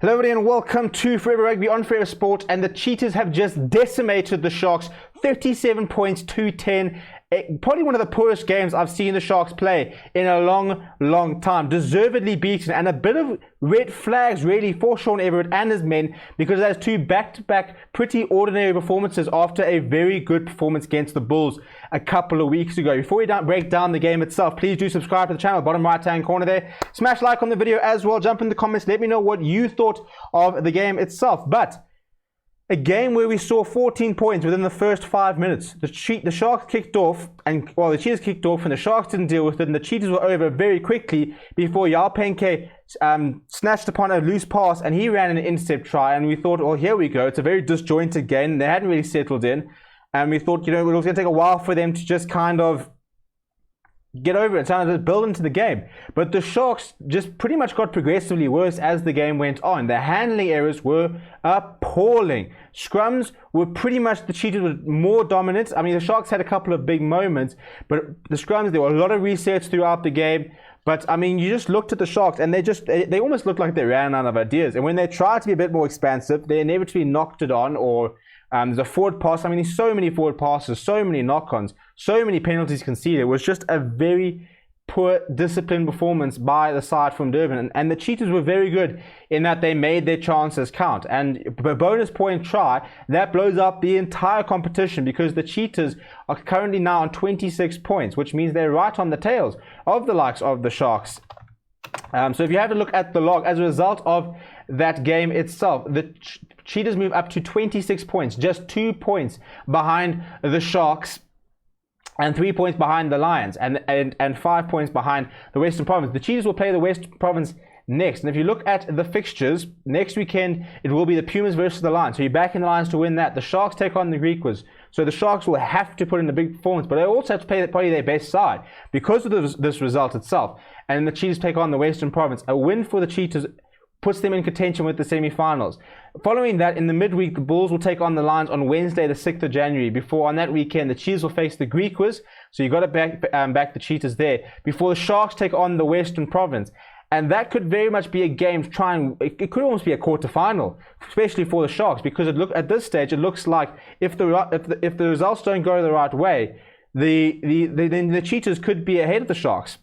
Hello everybody and welcome to Forever Rugby on Forever Sport, and the Cheetahs have just decimated the Sharks 37 points to 10. Probably one of the poorest games I've seen the Sharks play in a long time. Deservedly beaten, and a bit of red flags really for Sean Everett and his men, because that's two back-to-back pretty ordinary performances after a very good performance against the Bulls a couple of weeks ago. Before we break down the game itself, please do subscribe to the channel, bottom right hand corner there. Smash like on the video as well. Jump in the comments, let me know what you thought of the game itself. But a game where we saw 14 points within the first 5 minutes. The Sharks kicked off, and the Cheetahs kicked off, and the Sharks didn't deal with it, and the Cheetahs were over very quickly before Yao Penke snatched upon a loose pass, and he ran an intercept try, and we thought, oh, here we go. It's a very disjointed game. They hadn't really settled in, and we thought, it was going to take a while for them to just kind of get over it, trying to build into the game. But the Sharks just pretty much got progressively worse as the game went on. The handling errors were appalling. Scrums were pretty much, the Cheetahs were more dominant. I mean, the Sharks had a couple of big moments, but the scrums, there were a lot of resets throughout the game. But I mean, you just looked at the Sharks and they almost looked like they ran out of ideas. And when they tried to be a bit more expansive, they inevitably knocked it on, or there's a forward pass. I mean, there's so many forward passes, so many knock-ons, so many penalties conceded. It was just a very poor disciplined performance by the side from Durban. And the Cheetahs were very good in that they made their chances count. And a bonus point try, that blows up the entire competition, because the Cheetahs are currently now on 26 points, which means they're right on the tails of the likes of the Sharks. So if you have a look at the log, as a result of that game itself, the Cheetahs move up to 26 points, just 2 points behind the Sharks, and 3 points behind the Lions, and 5 points behind the Western Province. The Cheetahs will play the Western Province next. And if you look at the fixtures, next weekend it will be the Pumas versus the Lions. So you're backing the Lions to win that. The Sharks take on the Griquas. So the Sharks will have to put in a big performance, but they also have to play probably their best side because of this result itself. And the Cheetahs take on the Western Province. A win for the Cheetahs puts them in contention with the semi-finals. Following that, in the midweek, the Bulls will take on the Lions on Wednesday, the 6th of January. Before, on that weekend, the Cheetahs will face the Griquas. So you've got to back the Cheetahs there. Before the Sharks take on the Western Province. And that could very much be a game it could almost be a quarter-final, especially for the Sharks, because at this stage, it looks like if the results don't go the right way, the Cheetahs could be ahead of the Sharks.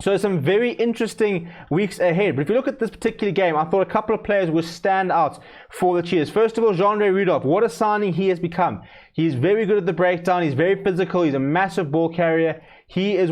So some very interesting weeks ahead. But if you look at this particular game, I thought a couple of players would stand out for the Cheetahs. First of all, Jean-Ray Rudolph. What a signing he has become. He's very good at the breakdown. He's very physical. He's a massive ball carrier. He is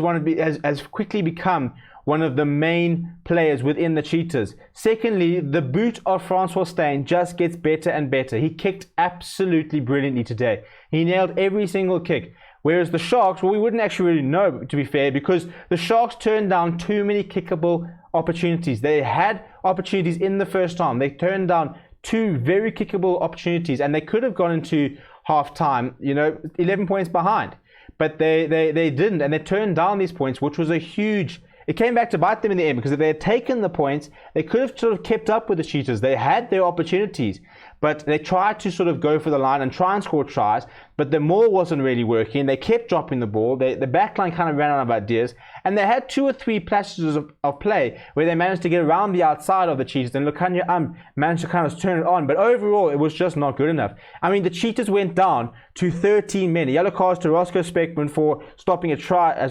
has quickly become one of the main players within the Cheetahs. Secondly, the boot of Francois Steyn just gets better and better. He kicked absolutely brilliantly today. He nailed every single kick. Whereas the Sharks, well, we wouldn't actually really know, to be fair, because the Sharks turned down too many kickable opportunities. They had opportunities in the first time. They turned down 2 very kickable opportunities, and they could have gone into half-time, 11 points behind. But they didn't, and they turned down these points, which was a huge... It came back to bite them in the end, because if they had taken the points, they could have sort of kept up with the Cheetahs. They had their opportunities, but they tried to sort of go for the line and try and score tries, but the maul wasn't really working. They kept dropping the ball. The back line kind of ran out of ideas, and they had 2 or 3 passages of play where they managed to get around the outside of the Cheetahs, and Lukanya managed to kind of turn it on, but overall it was just not good enough. I mean, the Cheetahs went down to 13 men. Yellow cards to Roscoe Speckman for stopping a try.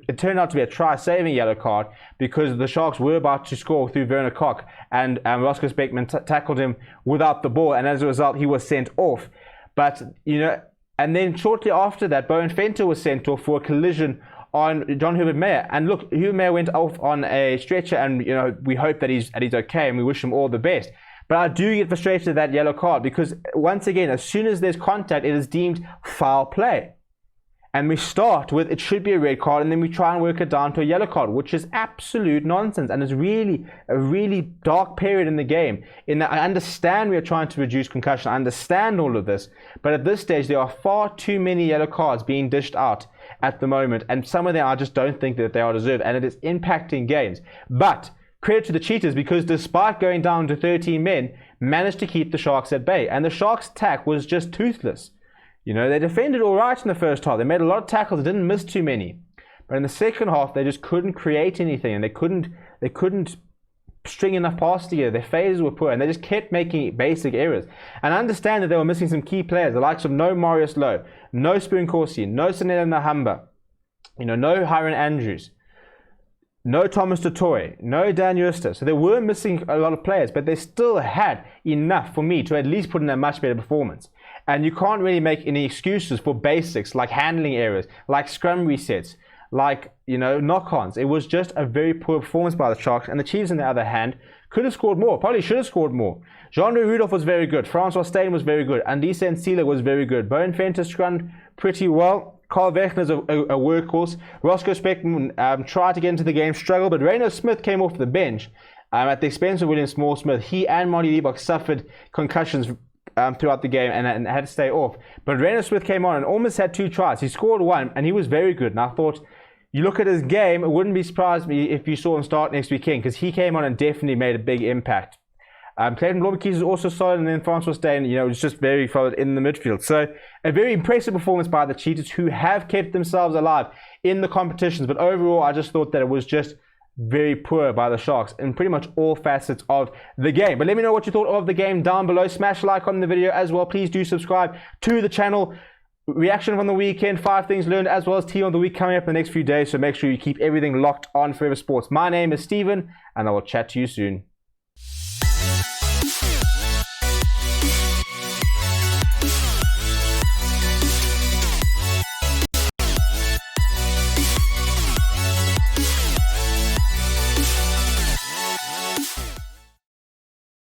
It turned out to be a try-saving yellow card, because the Sharks were about to score through Werner Koch, and Roscoe Speckman tackled him without the ball, and as a result he was sent off. But and then shortly after that, Bowen Fenter was sent off for a collision on John Hubert Mayer. And look, Hubert Mayer went off on a stretcher, and we hope that he's okay, and we wish him all the best. But I do get frustrated with that yellow card, because once again, as soon as there's contact, it is deemed foul play. And we start with, it should be a red card, and then we try and work it down to a yellow card, which is absolute nonsense. And it's really a really dark period in the game. In that, I understand we are trying to reduce concussion. I understand all of this. But at this stage, there are far too many yellow cards being dished out at the moment. And some of them, I just don't think that they are deserved. And it is impacting games. But credit to the Cheetahs, because despite going down to 13 men, managed to keep the Sharks at bay. And the Sharks' attack was just toothless. They defended all right in the first half. They made a lot of tackles. They didn't miss too many. But in the second half, they just couldn't create anything, and they couldn't string enough passes together. Their phases were poor, and they just kept making basic errors. And I understand that they were missing some key players, the likes of no Marius Lowe, no Spoon Corsi, no Sanela Nahamba, no Hiron Andrews, no Thomas Dutoy, no Dan Juster. So they were missing a lot of players, but they still had enough for me to at least put in a much better performance. And you can't really make any excuses for basics like handling errors, like scrum resets, like, knock-ons. It was just a very poor performance by the Sharks. And the Chiefs, on the other hand, could have scored more. Probably should have scored more. Jean-Louis Rudolph was very good. Francois Steyn was very good. Andisa Nsila was very good. Bloemfontein scrummed pretty well. Carl Wechner's a workhorse. Roscoe Speckman tried to get into the game, struggled, but Reno Smith came off the bench at the expense of William Small-Smith. He and Marty Liebach suffered concussions throughout the game and had to stay off. But Reno Smith came on and almost had 2 tries. He scored 1, and he was very good. And I thought, you look at his game, it wouldn't be surprised me if you saw him start next weekend, because he came on and definitely made a big impact. Clayton Blomberkies is also solid, and then Francois Steyn, was just very solid in the midfield. So a very impressive performance by the Cheetahs, who have kept themselves alive in the competitions. But overall, I just thought that it was just very poor by the Sharks in pretty much all facets of the game. But let me know what you thought of the game down below. Smash like on the video as well. Please do subscribe to the channel. Reaction from the weekend, 5 things learned, as well as team of the week coming up in the next few days. So make sure you keep everything locked on Forever Sports. My name is Steven, and I will chat to you soon.